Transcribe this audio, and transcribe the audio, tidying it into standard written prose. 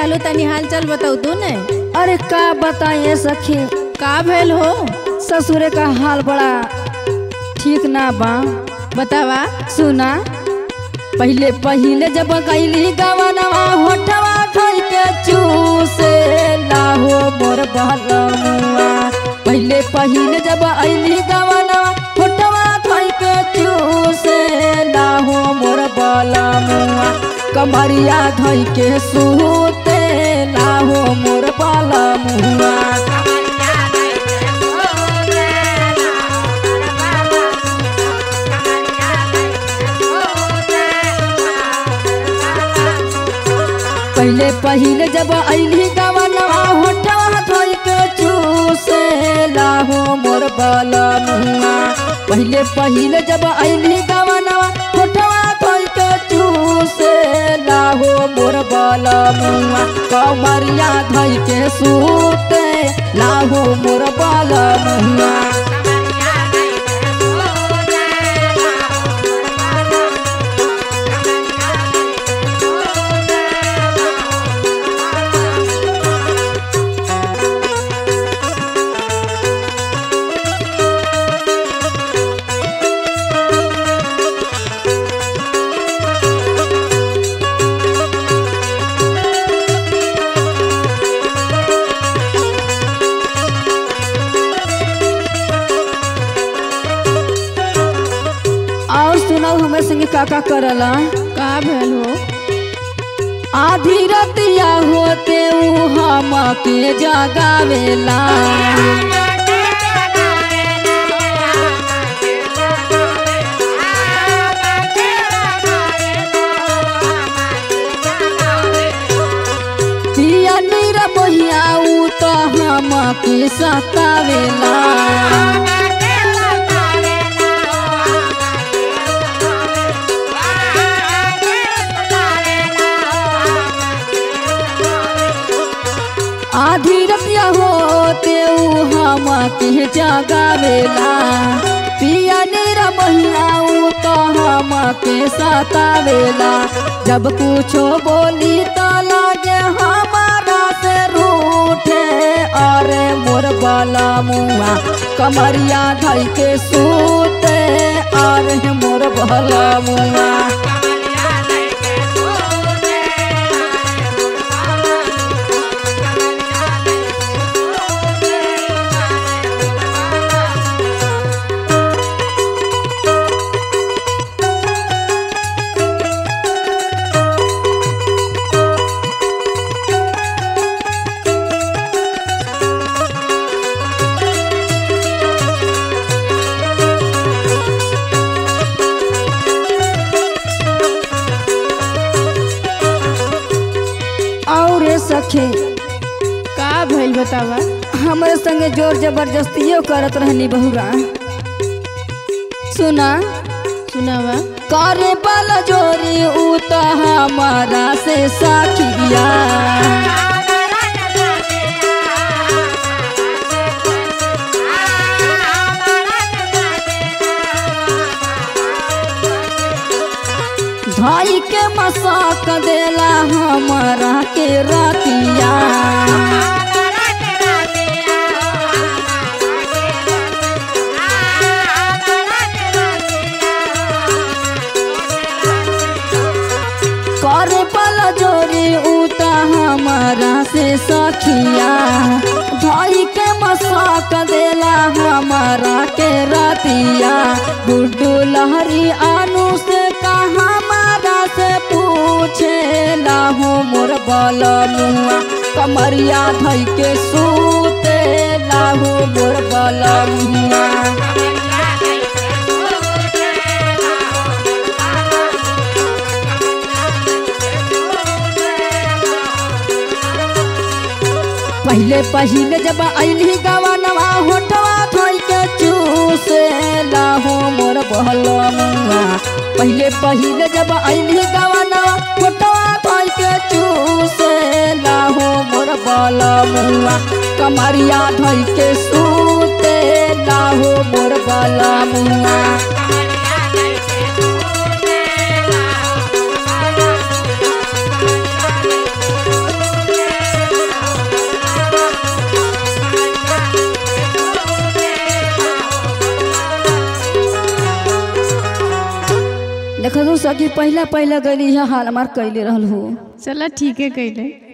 रहलू तनी हाल चाल बताऊ तू ने। अरे का बताइए सखी, का भेल हो? ससुरे का हाल बड़ा ठीक ना बा। बतावा। सुना, पहले पहले जब गईली गवनवा होठवा धोई के चूसे लाहो मोर बहलमुआ। पहले पहले जब अइली गवनवा होठवा धोई के चूसे लाहो मोर बहलमुआ। कमरिया धोई के सूते लाहो मोर बहलमुआ। पहले पहले जब अइली गवनवा होठवा धोई के चूसे लाहो मोर बहलमुआ। पहले पहले जब अइली गवनवा होठवा धोई के चूसे लाहो मोर बहलमुआ। कमरिया धोई के सूते लाहो मोर बहलमुआ। और सुनाओ हमारे संगे काका करला। का भेल हो? आधी रतिया होते ऊ हम के जगावेला। पिया नीरा बहिया ऊ तो हम के सतावेला। आधी रतिया होते ऊ हम के जगावेला। पिया नीरा बहिया ऊ तो हम के सतावेला। जब कुछो बोली तो लागे हमारा से रूठे। अरे मोर बहलमुआ कमरिया धई के सूते। अरे मोर बहलमुआ। और सखे का भेल बतावा। हमारे संगे जोर जबरदस्तियों करत रहनी बहुरा। सुना, सुनावा। करे वाला जोरी ऊ तो हमारा से साखिया। भाई के मसाक देला हमारा के रातिया। करे वाला जोरी ऊ तो हमारा से सखिया। भाई के मसाक देला हमारा के रातिया। गुड्डू लहरी आनू से कहा से पूछे लाहो मोर बहलमुआ। कमरिया धई के सूते लाहो मोर बहलमुआ। पहले पहले जब अइली गवनवा होठवा धोई के चूसे लाहो मोर बहलमुआ। पहले पहले जब अइली गवनवा होठवा धोई के चूसे लाहो मोर बहलमुआ। कमरिया धोई के सूते लाहो मोर बहलमुआ। ससुर सखी पहला पहला गली है हाल हमार कैले रहल हो। चला ठीक है कैले।